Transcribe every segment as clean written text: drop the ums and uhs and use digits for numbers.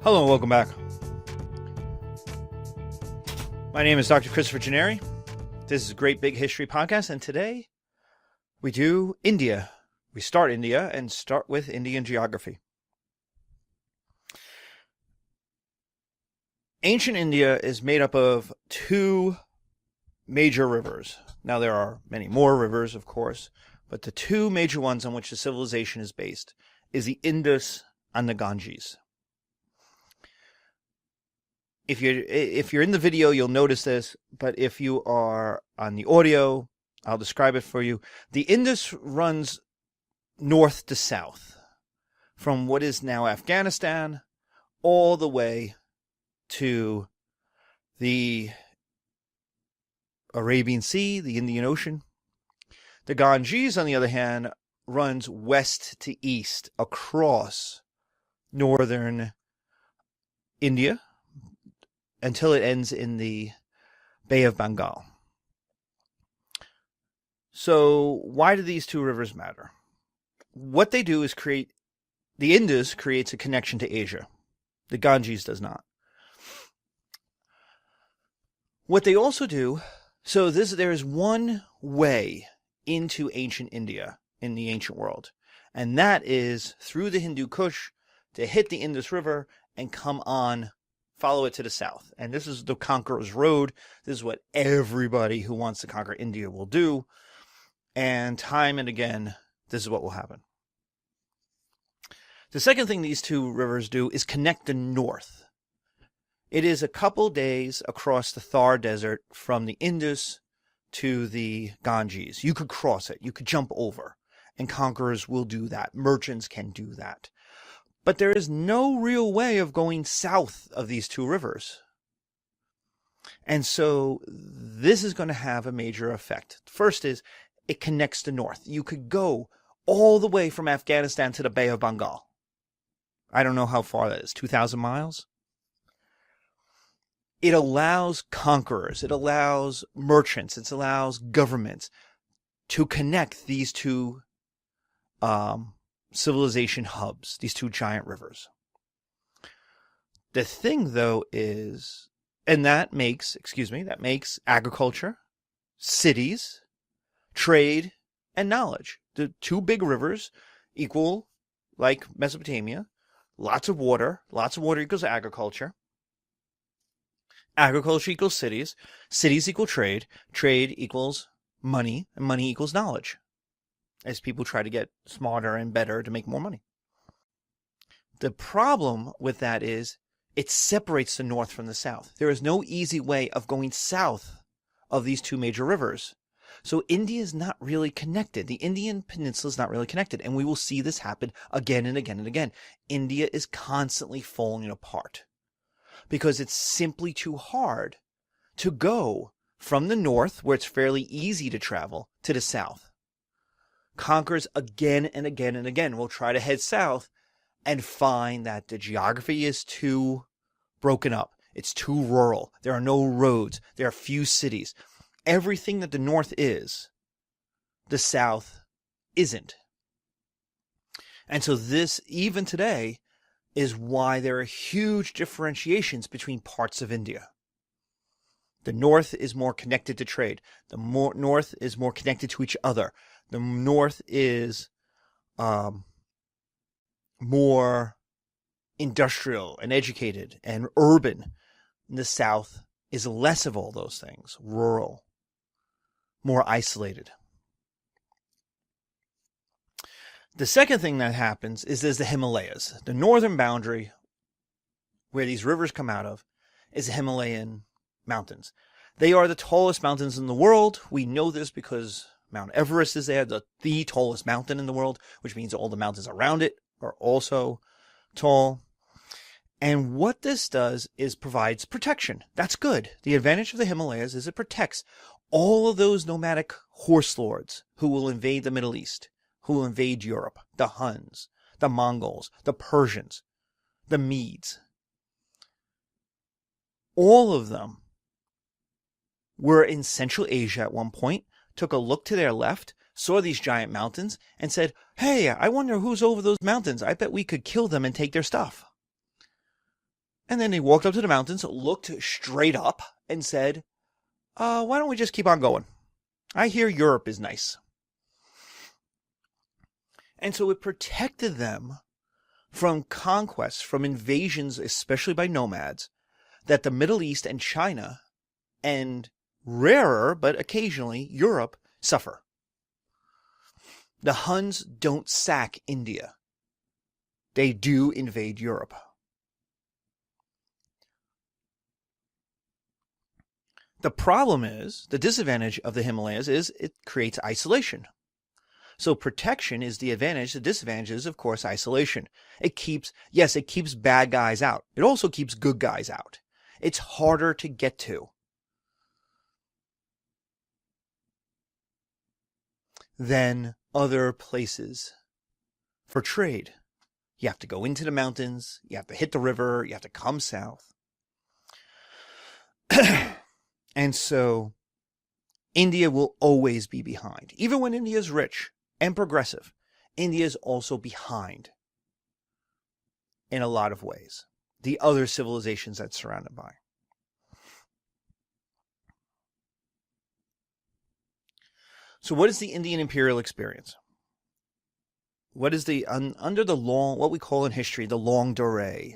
Hello and welcome back. My name is Dr. Christopher Gennari. This is a Great Big History Podcast, and today we do India. We start India and start with Indian geography. Ancient India is made up of two major rivers. Now there are many more rivers, of course, but the two major ones on which the civilization is based is the Indus and the Ganges. If you're in the video, you'll notice this, but if you are on the audio, I'll describe it for you. The Indus runs north to south from what is now Afghanistan all the way to the Arabian Sea, the Indian Ocean. The Ganges, on the other hand, runs west to east across northern India until it ends in the Bay of Bengal. So why do these two rivers matter? What they do is the Indus creates a connection to Asia. The Ganges does not. What they also do, there is one way into ancient India in the ancient world, and that is through the Hindu Kush to hit the Indus River and come on, follow it to the south. And this is the Conqueror's Road. This is what everybody who wants to conquer India will do. And time and again, this is what will happen. The second thing these two rivers do is connect the north. It is a couple days across the Thar Desert from the Indus to the Ganges. You could cross it. You could jump over. And conquerors will do that. Merchants can do that. But there is no real way of going south of these two rivers. And so this is going to have a major effect. First is it connects the north. You could go all the way from Afghanistan to the Bay of Bengal. I don't know how far that is, 2,000 miles? It allows conquerors, it allows merchants, it allows governments to connect these two civilization hubs, these two giant rivers. The thing, though, is, and that makes agriculture, cities, trade, and knowledge. The two big rivers equal, like Mesopotamia, lots of water equals agriculture. Agriculture equals cities. Cities equal trade. Trade equals money, and money equals knowledge, as people try to get smarter and better to make more money. The problem with that is it separates the north from the south. There is no easy way of going south of these two major rivers. So India is not really connected. The Indian peninsula is not really connected. And we will see this happen again and again and again. India is constantly falling apart because it's simply too hard to go from the north, where it's fairly easy to travel, to the south. Conquerors again and again and again will try to head south and find that the geography is too broken up. It's too rural. There are no roads. There are few cities. Everything that the north is, the south isn't. And so this, even today, is why there are huge differentiations between parts of India. The north is more connected to trade. The north is more connected to each other. The north is more industrial and educated and urban. The south is less of all those things, rural, more isolated. The second thing that happens is there's the Himalayas. The northern boundary, where these rivers come out of, is the Himalayan mountains. They are the tallest mountains in the world. We know this because Mount Everest is there, the tallest mountain in the world, which means all the mountains around it are also tall. And what this does is provides protection. That's good. The advantage of the Himalayas is it protects all of those nomadic horse lords who will invade the Middle East, who will invade Europe, the Huns, the Mongols, the Persians, the Medes. All of them were in Central Asia at one point, took a look to their left, saw these giant mountains, and said, "Hey, I wonder who's over those mountains. I bet we could kill them and take their stuff." And then they walked up to the mountains, looked straight up, and said, why don't we just keep on going? I hear Europe is nice. And so it protected them from conquests, from invasions, especially by nomads, that the Middle East and China, and rarer, but occasionally, Europe, suffer. The Huns don't sack India. They do invade Europe. The problem is, the disadvantage of the Himalayas is it creates isolation. So protection is the advantage. The disadvantage is, of course, isolation. It keeps bad guys out. It also keeps good guys out. It's harder to get to than other places for trade. You have to go into the mountains. You have to hit the river. You have to come south. And so India will always be behind. Even when India is rich and progressive, India is also behind in a lot of ways. The other civilizations that's surrounded by. So what is the Indian imperial experience? What is the, under the long, what we call in history, the longue durée?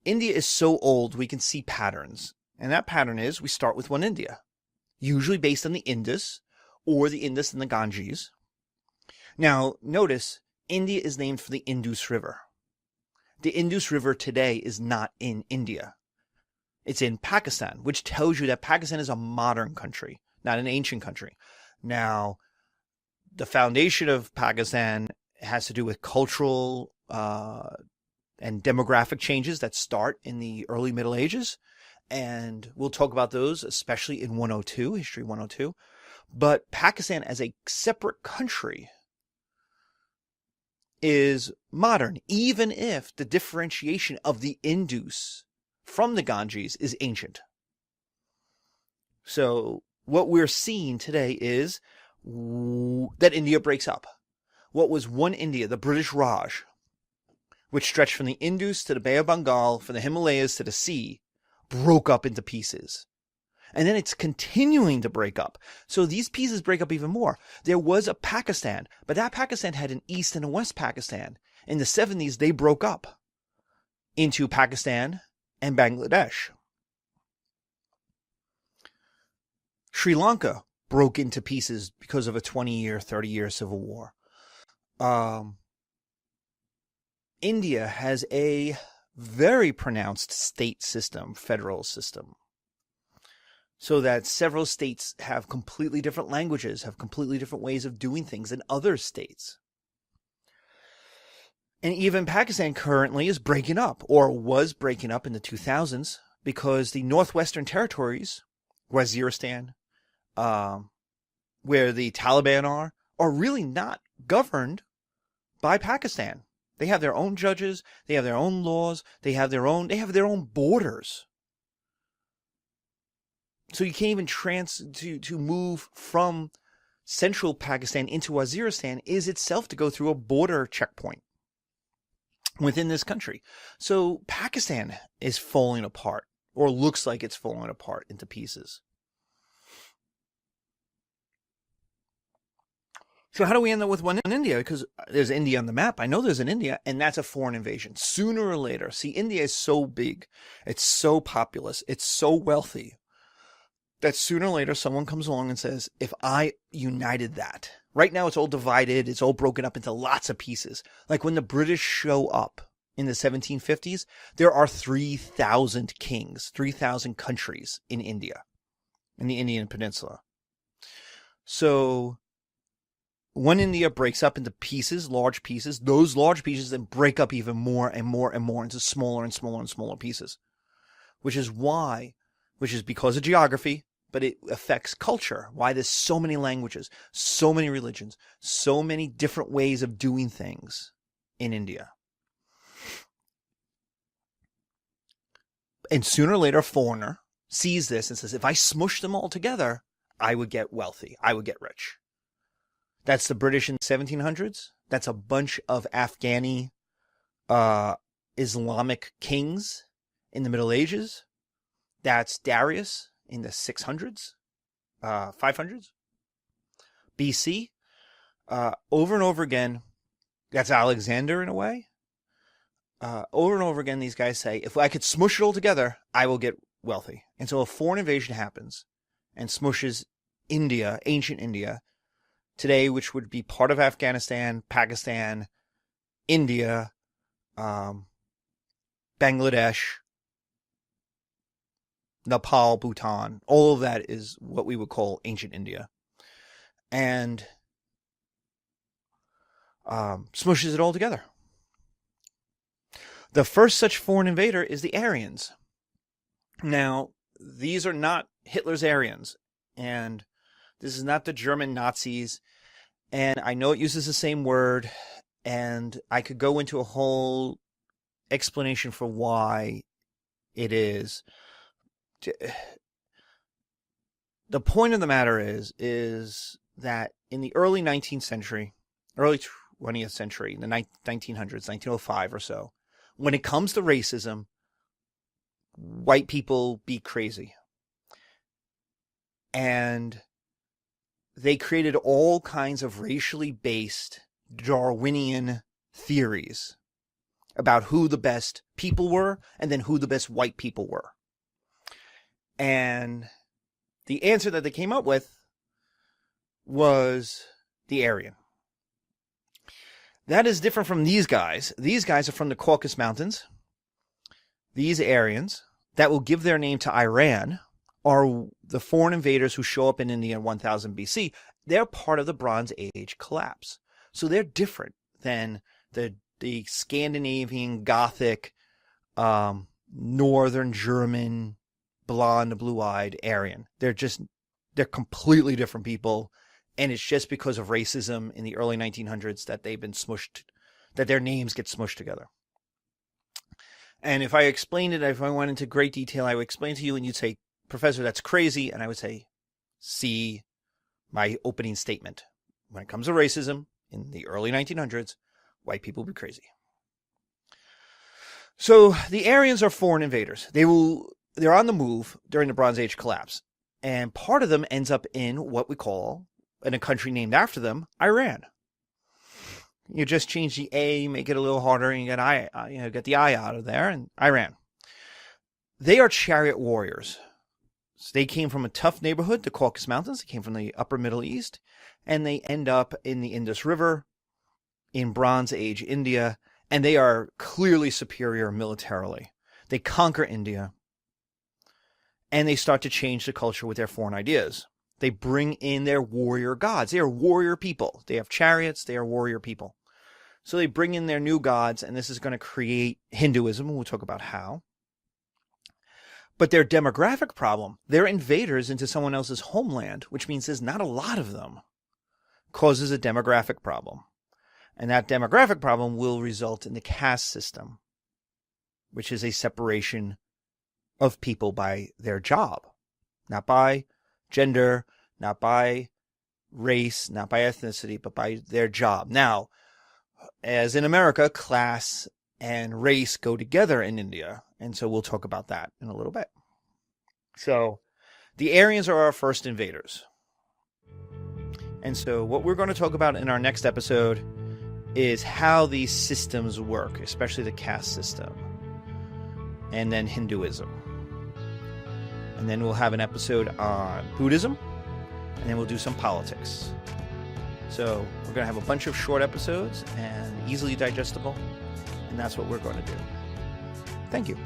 India is so old we can see patterns. And that pattern is we start with one India, usually based on the Indus or the Indus and the Ganges. Now, notice, India is named for the Indus River. The Indus River today is not in India. It's in Pakistan, which tells you that Pakistan is a modern country, not an ancient country. Now, the foundation of Pakistan has to do with cultural and demographic changes that start in the early Middle Ages. And we'll talk about those, especially in 102, History 102. But Pakistan as a separate country is modern, even if the differentiation of the Indus from the Ganges is ancient. So what we're seeing today is that India breaks up. What was one India, the British Raj, which stretched from the Indus to the Bay of Bengal, from the Himalayas to the sea, broke up into pieces. And then it's continuing to break up. So these pieces break up even more. There was a Pakistan, but that Pakistan had an East and a West Pakistan. In the 70s, they broke up into Pakistan and Bangladesh. Sri Lanka broke into pieces because of a 20-year, 30-year civil war. India has a very pronounced state system, federal system. So that several states have completely different languages, have completely different ways of doing things than other states. And even Pakistan currently is breaking up, or was breaking up in the 2000s, because the Northwestern Territories, Waziristan, where the Taliban are really not governed by Pakistan. They have their own judges, they have their own laws, they have their own borders. So you can't even to move from central Pakistan into Waziristan is itself to go through a border checkpoint within this country. So Pakistan is falling apart, or looks like it's falling apart into pieces. So how do we end up with one in India? Because there's India on the map. I know there's an India, and that's a foreign invasion. Sooner or later, see, India is so big, it's so populous, it's so wealthy, that sooner or later someone comes along and says, if I united that. Right now it's all divided, it's all broken up into lots of pieces. Like when the British show up in the 1750s, there are 3,000 kings, 3,000 countries in India, in the Indian Peninsula. So when India breaks up into pieces, large pieces, those large pieces then break up even more and more and more into smaller and smaller and smaller pieces. Which is because of geography, but it affects culture. Why there's so many languages, so many religions, so many different ways of doing things in India. And sooner or later, a foreigner sees this and says, if I smush them all together, I would get wealthy. I would get rich. That's the British in the 1700s. That's a bunch of Afghani Islamic kings in the Middle Ages. That's Darius in the 600s, 500s BC. Over and over again, that's Alexander in a way. Over and over again, these guys say, if I could smush it all together, I will get wealthy. And so a foreign invasion happens and smushes India, ancient India, today, which would be part of Afghanistan, Pakistan, India, Bangladesh, Nepal, Bhutan. All of that is what we would call ancient India. And smushes it all together. The first such foreign invader is the Aryans. Now, these are not Hitler's Aryans, and this is not the German Nazis, and I know it uses the same word, and I could go into a whole explanation for why it is. The point of the matter is that in the early 19th century, early 20th century, in the 1900s, 1905 or so, when it comes to racism, white people be crazy. And they created all kinds of racially based Darwinian theories about who the best people were and then who the best white people were. And the answer that they came up with was the Aryan. That is different from these guys. These guys are from the Caucasus Mountains. These Aryans that will give their name to Iran are the foreign invaders who show up in India in 1000 BC. They're part of the Bronze Age collapse. So they're different than the Scandinavian, Gothic, Northern German, blonde, blue-eyed Aryan. They're completely different people. And it's just because of racism in the early 1900s that they've been smushed, that their names get smushed together. And if I explained it, if I went into great detail, I would explain to you and you'd say, Professor, that's crazy. And I would say, see my opening statement. When it comes to racism in the early 1900s, white people would be crazy. So the Aryans are foreign invaders. They're on the move during the Bronze Age collapse. And part of them ends up in what we call, in a country named after them, Iran. You just change the A, make it a little harder, and you get the I out of there, and Iran. They are chariot warriors. So they came from a tough neighborhood, the Caucasus Mountains. They came from the upper Middle East, and they end up in the Indus River in Bronze Age India, and they are clearly superior militarily. They conquer India, and they start to change the culture with their foreign ideas. They bring in their warrior gods. They are warrior people. They have chariots. They are warrior people. So they bring in their new gods, and this is going to create Hinduism, and we'll talk about how. But their demographic problem, they're invaders into someone else's homeland, which means there's not a lot of them, causes a demographic problem. And that demographic problem will result in the caste system, which is a separation of people by their job, not by gender, not by race, not by ethnicity, but by their job. Now, as in America, class and race go together in India, and so we'll talk about that in a little bit. So, the Aryans are our first invaders. And so what we're going to talk about in our next episode is how these systems work, especially the caste system, and then Hinduism. And then we'll have an episode on Buddhism, and then we'll do some politics. So we're going to have a bunch of short episodes and easily digestible, and that's what we're going to do. Thank you.